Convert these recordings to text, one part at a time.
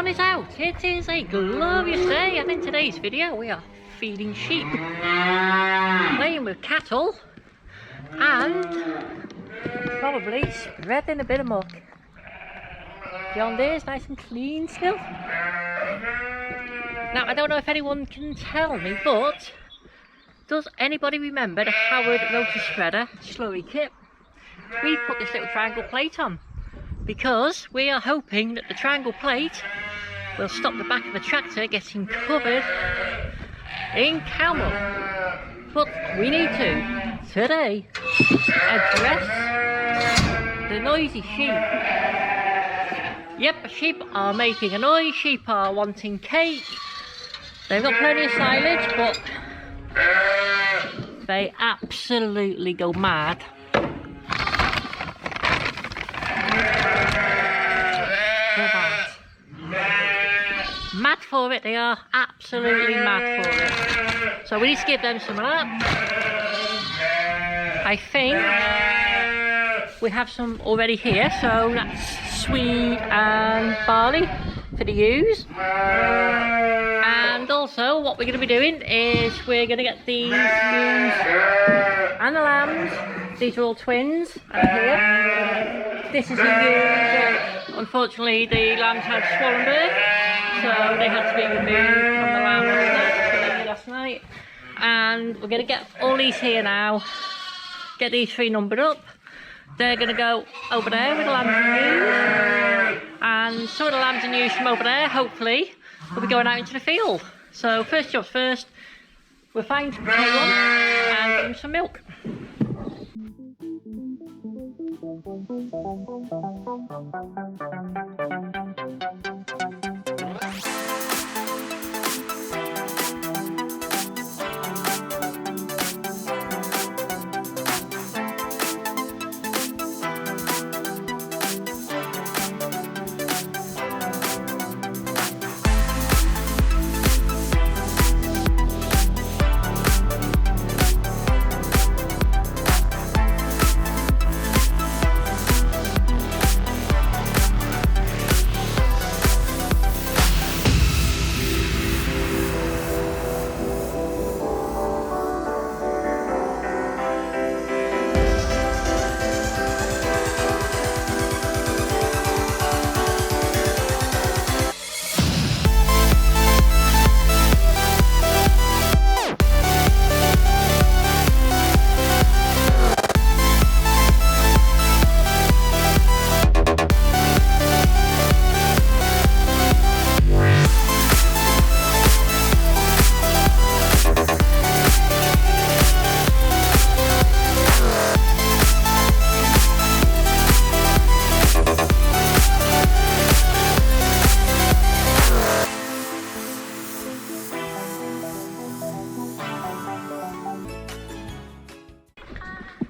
sun is out. It is a glorious day, and in today's video we are feeding sheep, playing with cattle, and probably spreading a bit of muck. Beyond there is nice and clean still. Now, I don't know if anyone can tell me, but does anybody remember the Howard rotor spreader slurry kit? We've put this little triangle plate on because we are hoping that the triangle plate will stop the back of the tractor getting covered in cow muck. But we need to today address the noisy sheep. Yep, sheep are making a noise, sheep are wanting cake. They've got plenty of silage, but they absolutely go mad. Mad for it, they are absolutely mad for it. So we need to give them some of that. I think we have some already here, so that's swede and barley for the ewes. And also what we're going to be doing is we're going to get these ewes and the lambs. These are all twins and here. This is a ewe that unfortunately the lambs had swollen birth, so they had to be removed from the lamb last night. And we're going to get all these here now, get these three numbered up. They're going to go over there with the lambs and ewes, and some of the lambs and ewes from over there hopefully will be going out into the field. So first jobs first, we'll find one and give them some milk.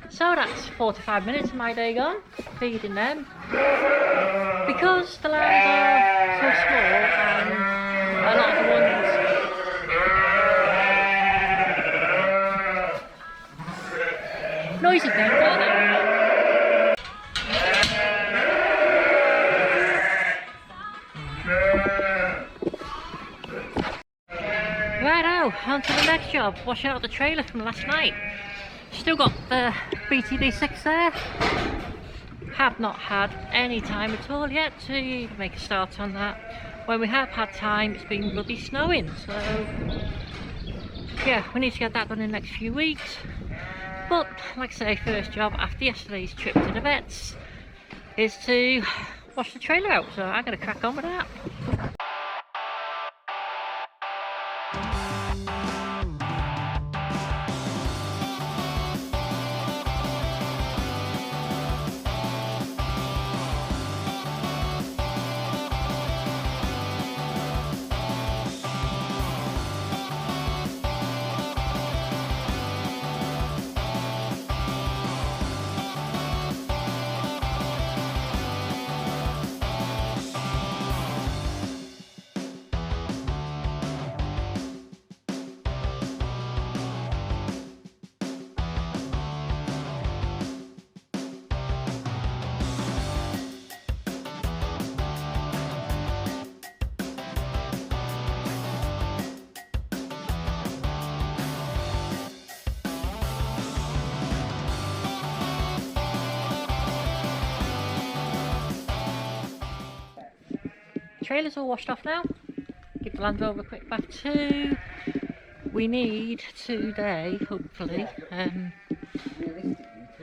So that's 45 minutes of my day gone, feeding them. Because the lambs are so small and a lot of the ones... Noisy things, aren't they? Righto, on to the next job, washing out the trailer from last night. Still got the JD66 there. Have not had any time at all yet to make a start on that. When we have had time, it's been bloody snowing, so yeah, we need to get that done in the next few weeks. But like I say, first job after yesterday's trip to the vets is to wash the trailer out, so I'm going to crack on with that. trailer's all washed off now. Give the Land Rover a quick bath too. We need today, hopefully,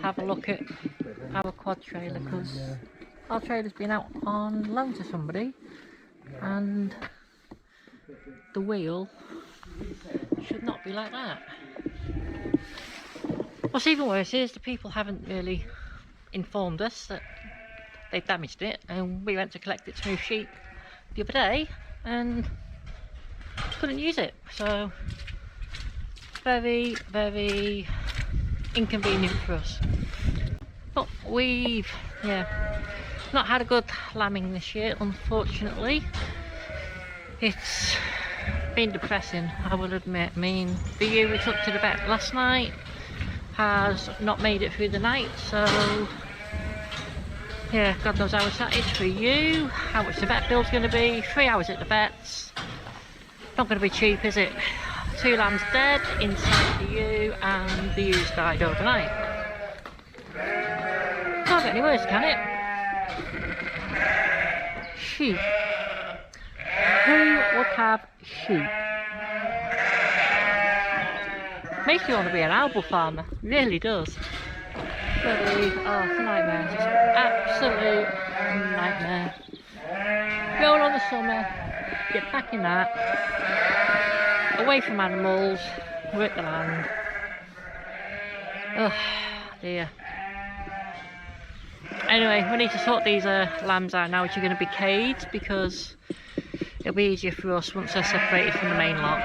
have a look at our quad trailer, because our trailer's been out on loan to somebody and the wheel should not be like that. What's even worse is the people haven't really informed us that they've damaged it, and we went to collect its new sheet the other day and couldn't use it, so very, very inconvenient for us. But we've not had a good lambing this year, unfortunately. It's been depressing, I will admit. I mean, the ewe we took to the vet last night has not made it through the night, so yeah, God knows how sad it's for you, how much the vet bill's going to be. 3 hours at the vet's, not going to be cheap, is it? 2 lambs dead inside the ewe, and the ewe's died overnight. Can't get any worse, can it? Sheep. Who would have sheep? Makes you want to be an apple farmer, really does. Really, oh, it's a nightmare, just absolute nightmare. Going on the summer, get back in that, away from animals, work the land. Oh dear. Anyway, we need to sort these lambs out now, which are going to be caged, because it'll be easier for us once they're separated from the main lot.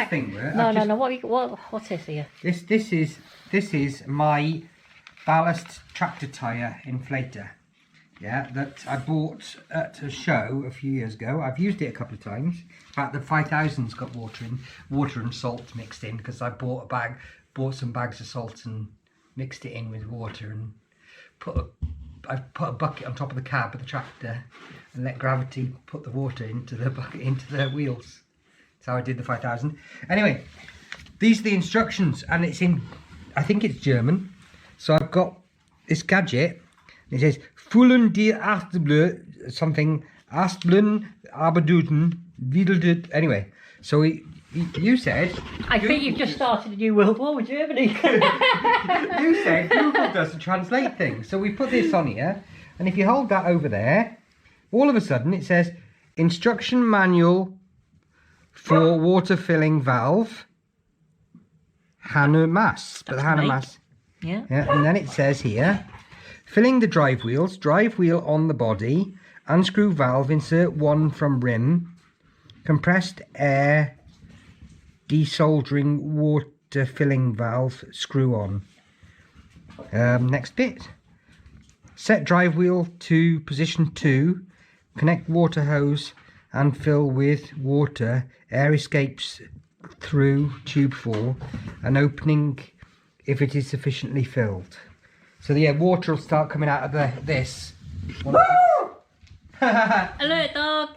thing were. No. What is here? This is my ballast tractor tyre inflator. Yeah, that I bought at a show a few years ago. I've used it a couple of times. In fact, the 5000's got water and salt mixed in, because I bought some bags of salt and mixed it in with water and I put a bucket on top of the cab of the tractor and let gravity put the water into the bucket, into the wheels. That's how I did the 5000. Anyway, these are the instructions, and it's in, I think it's German. So I've got this gadget. It says Füllen die Astblö something Astblön Aberduden Wiedelt. Anyway, so you said, I think you've just started a new world war with Germany. You said Google doesn't translate things. So we put this on here, and if you hold that over there, all of a sudden it says instruction manual for water filling valve Hanne Mass. But the Hanne Mass. Yeah. And then it says here, filling the drive wheel on the body, unscrew valve, insert one from rim, compressed air desoldering water filling valve, screw on. Next bit, set drive wheel to position 2, connect water hose and fill with water, air escapes through tube 4, an opening if it is sufficiently filled. So yeah, water will start coming out of this. Alert dog!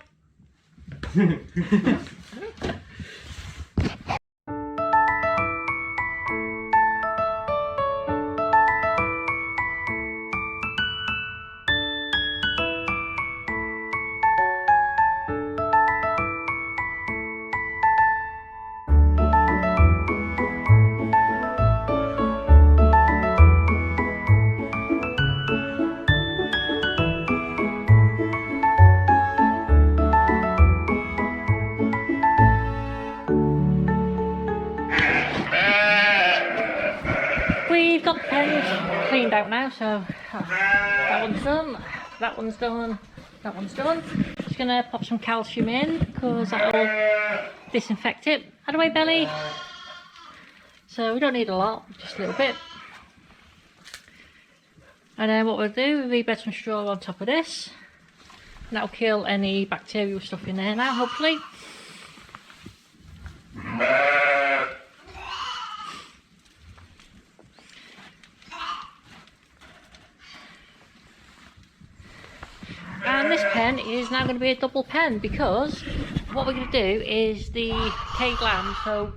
We've got the pens cleaned out now, so that one's done, that one's done, that one's done. Just gonna pop some calcium in because that'll disinfect it. Out of the way, Belly. So we don't need a lot, just a little bit. And then what we'll do, we'll rebed some straw on top of this. And that'll kill any bacterial stuff in there now, hopefully. And this pen is now going to be a double pen, because what we're going to do is the caged lambs, so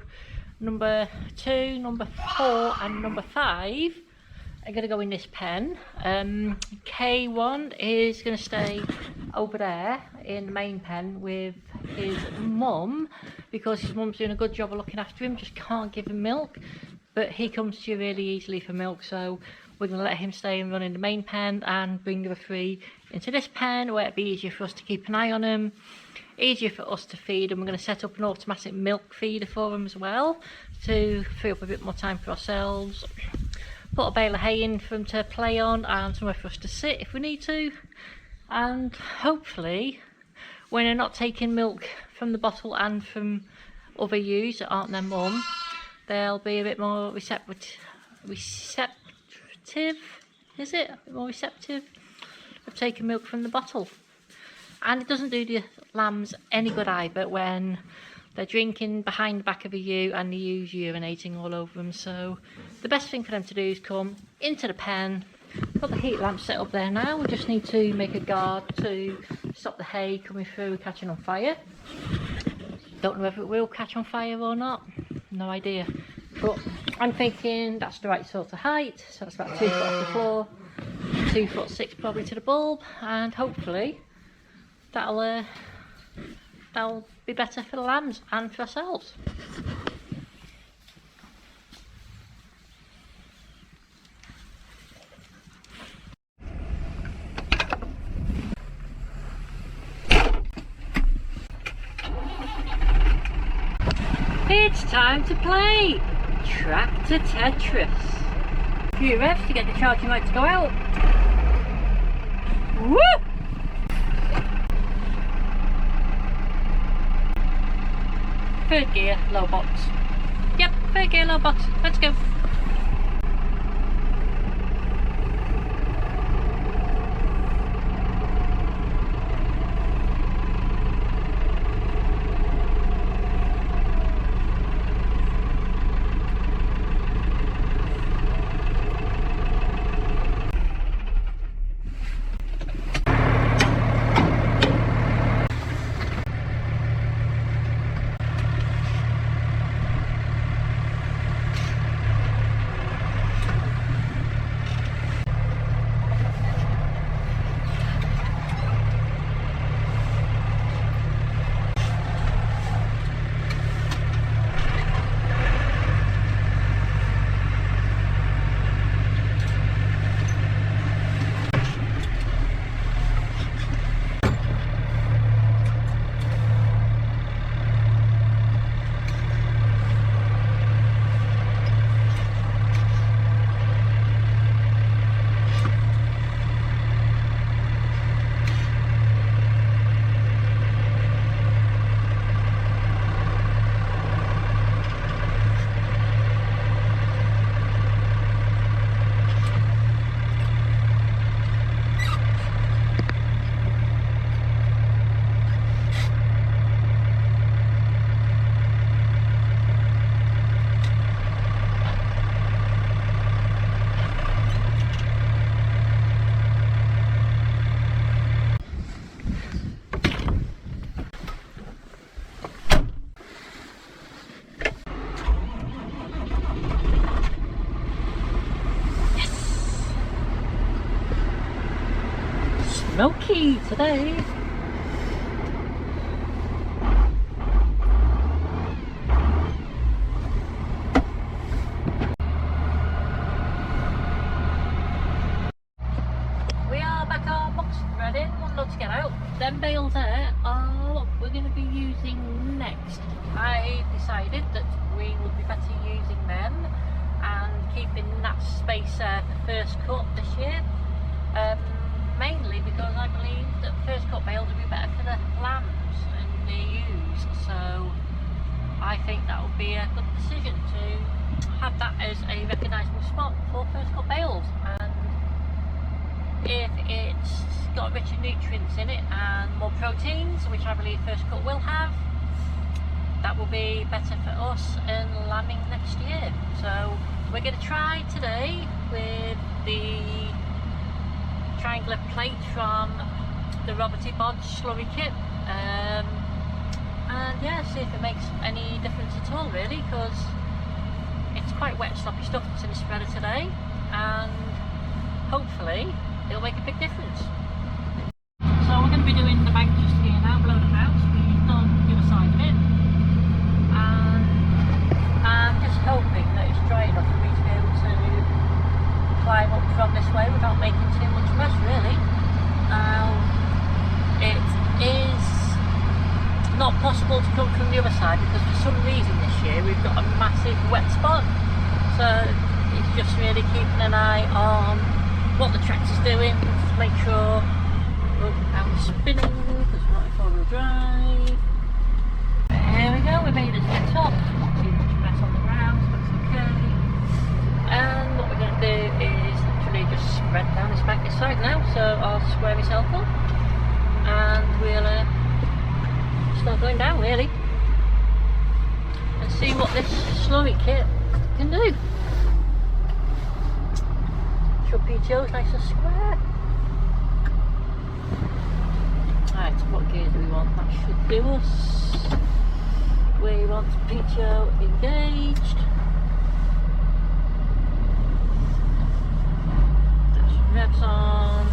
number 2, number 4 and number 5 are going to go in this pen. K1 is going to stay over there in the main pen with his mum, because his mum's doing a good job of looking after him, just can't give him milk, but he comes to you really easily for milk, so we're going to let him stay and run in the main pen and bring the 3 into this pen, where it'd be easier for us to keep an eye on him, easier for us to feed him. We're going to set up an automatic milk feeder for him as well, to free up a bit more time for ourselves. Put a bale of hay in for him to play on, and somewhere for us to sit if we need to. And hopefully, when they're not taking milk from the bottle and from other ewes that aren't their mum, they'll be a bit more receptive, is it? A bit more receptive of taking milk from the bottle. And it doesn't do the lambs any good either when they're drinking behind the back of a ewe and the ewes urinating all over them. So the best thing for them to do is come into the pen. Got the heat lamp set up there now. We just need to make a guard to stop the hay coming through and catching on fire. Don't know if it will catch on fire or not, no idea, but I'm thinking that's the right sort of height, so that's about 2 foot off the floor, 2'6" probably to the bulb, and hopefully that'll be better for the lambs and for ourselves. It's time to play Tractor Tetris. A few revs to get the charging light to go out. Woo! third gear, low box. Yep, third gear, low box. Let's go. Smoky today. We are back on box threading, one load to get out. Them bales there are what we're going to be using next. I decided that we would be better using them and keeping that space for first cut this year. Mainly because I believe that first cut bales would be better for the lambs and the ewes, so I think that would be a good decision to have that as a recognisable spot for first cut bales. And if it's got richer nutrients in it and more proteins, which I believe first cut will have, that will be better for us and lambing next year. So we're going to try today with the triangular plate from the Robert E. Bodge slurry kit, and yeah, see if it makes any difference at all really, because it's quite wet sloppy stuff that's in the spreader today, and hopefully it'll make a big difference. So we're going to be doing the bank just here now, below the house. We've done the other side of it, and I'm just hoping that it's dry enough for me to be able to climb up from this way without making too much mess really. It is not possible to come from the other side because for some reason this year we've got a massive wet spot, so it's just really keeping an eye on what the tractor's doing to make sure I'm spinning because we're not in four-wheel drive. There we go, we made it to the top, not too much mess on the ground, so it's okay. And what we're going to do is literally just spread down this back this side now, so I'll square myself up and we'll start going down really and see what this slurry kit can do. Sure PTO's nice and square. Right, what gear do we want? That should do us. We want PTO engaged. Revs on.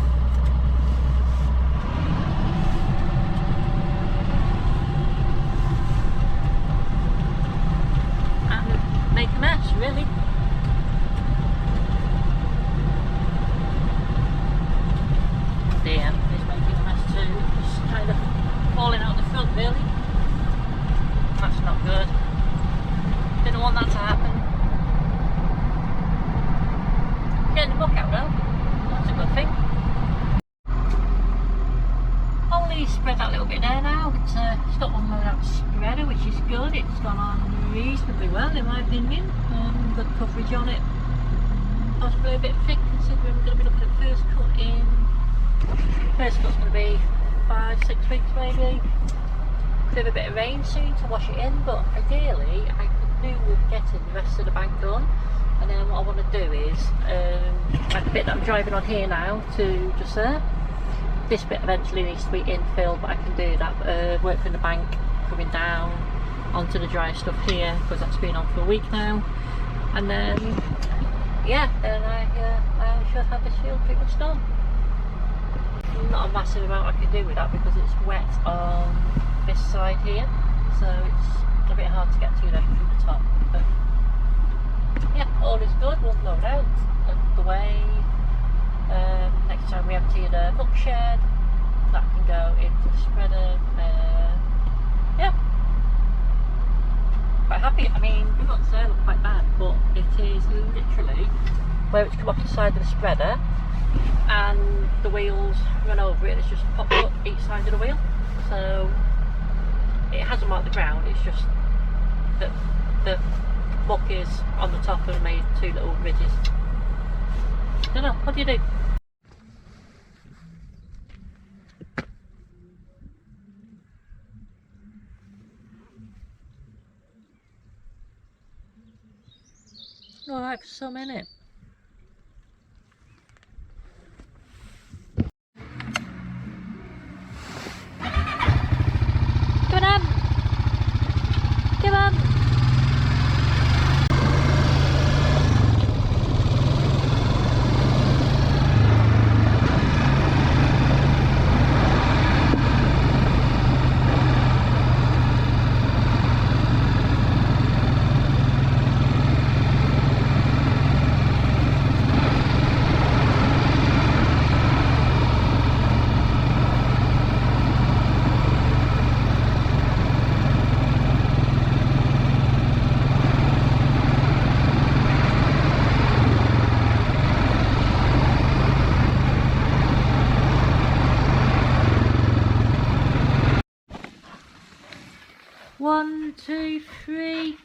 And make a mess, really. Damn, it's making a mess too. Just kind of falling out the front, really. That's not good. Didn't want that to happen. Getting the book out though. That's a good thing. Only spread that little bit there now. It's just got on that spreader, which is good. It's gone on reasonably well in my opinion. The coverage on it possibly a bit thick considering we're going to be looking at first cut in. First cut's going to be 5-6 weeks maybe. Could have a bit of rain soon to wash it in, but ideally I could do with getting the rest of the bank done. And then what I want to do is, like the bit that I'm driving on here now to just there, this bit eventually needs to be infilled, but I can do that, work from the bank coming down onto the dry stuff here, because that's been on for a week now. And then, yeah, then I should have this field pretty much done. Not a massive amount I can do with that because it's wet on this side here, so it's a bit hard to get to there from the top. But yeah, all is good. We'll load out the way. Next time we empty the book shed, that can go into the spreader. Yeah, quite happy. I mean, we got the look quite bad, but it is literally where it's come off the side of the spreader and the wheels run over it. It's just popped up each side of the wheel, so it hasn't marked the ground. It's just that the muck is on the top and made two little ridges. Don't know, what do you do? Alright for some, innit? Come on! Come on! One, two, three.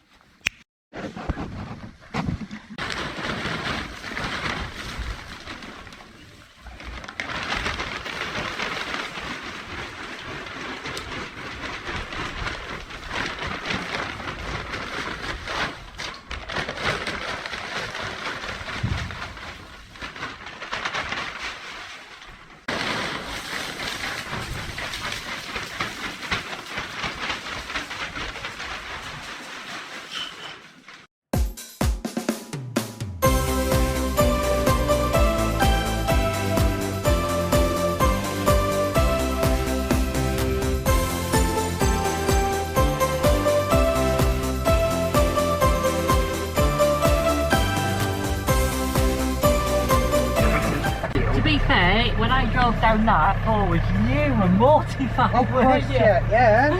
When I drove down that forward, you were mortified. Of course, yeah.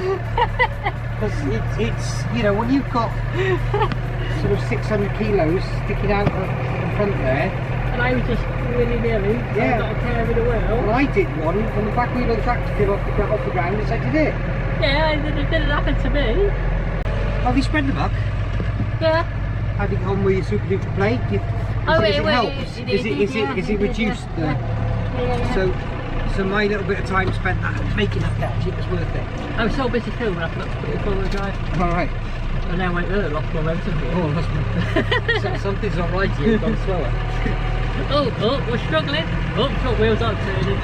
Because it's, you know, when you've got sort of 600 kilos sticking out of the front there. And I was just willy-nilly, yeah. Not a care with the wheel. Well, I did one when the back wheel of the tractor came off the ground, as I did it. Yeah, it didn't happen to me. Have you spread the muck? Yeah. How did you get on with your super duper plate? Is it reduced? So my little bit of time spent making that catch, it was worth it. I was so busy filming, I forgot to put it in four-wheel drive. Alright. And then I went, lost momentum here. Oh, so something's not right here, it's gone slower. Oh, we're struggling. Oh, front wheels aren't turning.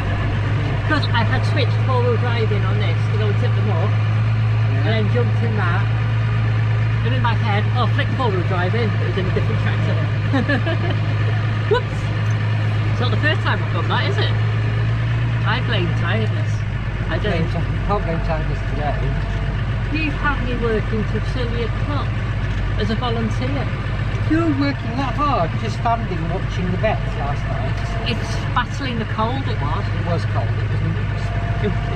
Because I had switched four-wheel driving on this to go and tip them up, and then jumped in that. And in my head, flick four-wheel driving, but it was in a different tractor. Whoops! It's not the first time I've done that, is it? I blame tiredness. I don't. Can't blame tiredness today. You've had me working till silly o'clock as a volunteer. You were working that hard, just standing watching the vets last night. It's battling the cold, it was. It was cold,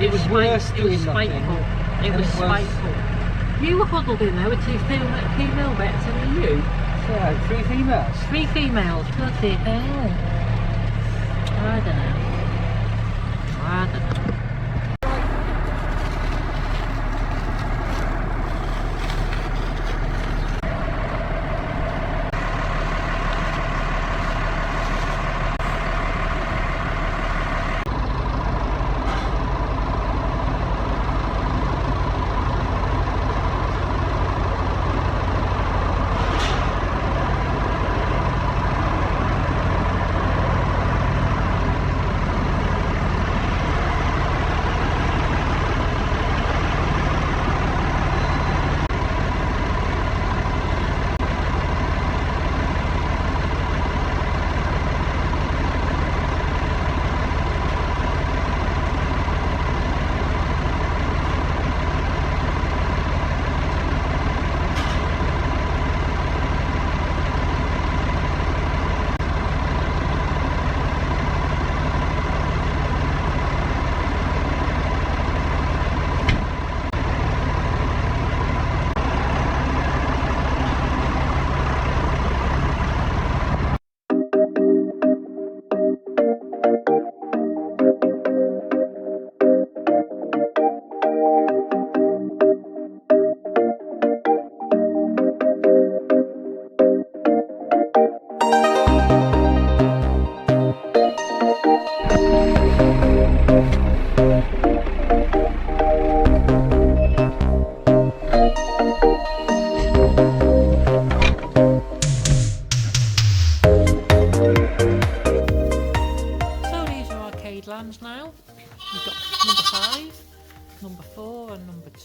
it was worse doing spiteful. It was spiteful. You were huddled in there with two female vets and you. So, 3 females? 3 females, bloody hell. I don't know.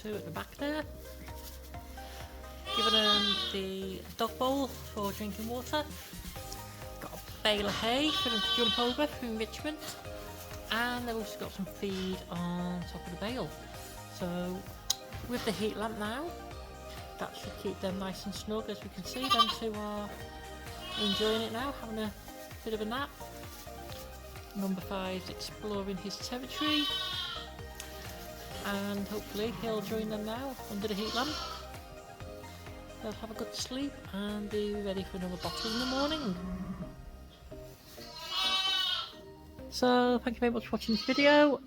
two at the back there. Giving them the dog bowl for drinking water. Got a bale of hay for them to jump over for enrichment. And they've also got some feed on top of the bale. So with the heat lamp now, that should keep them nice and snug. As we can see, them two are enjoying it now, having a bit of a nap. Number 5's exploring his territory, and hopefully he'll join them now under the heat lamp. They'll have a good sleep and be ready for another bottle in the morning. So thank you very much for watching this video.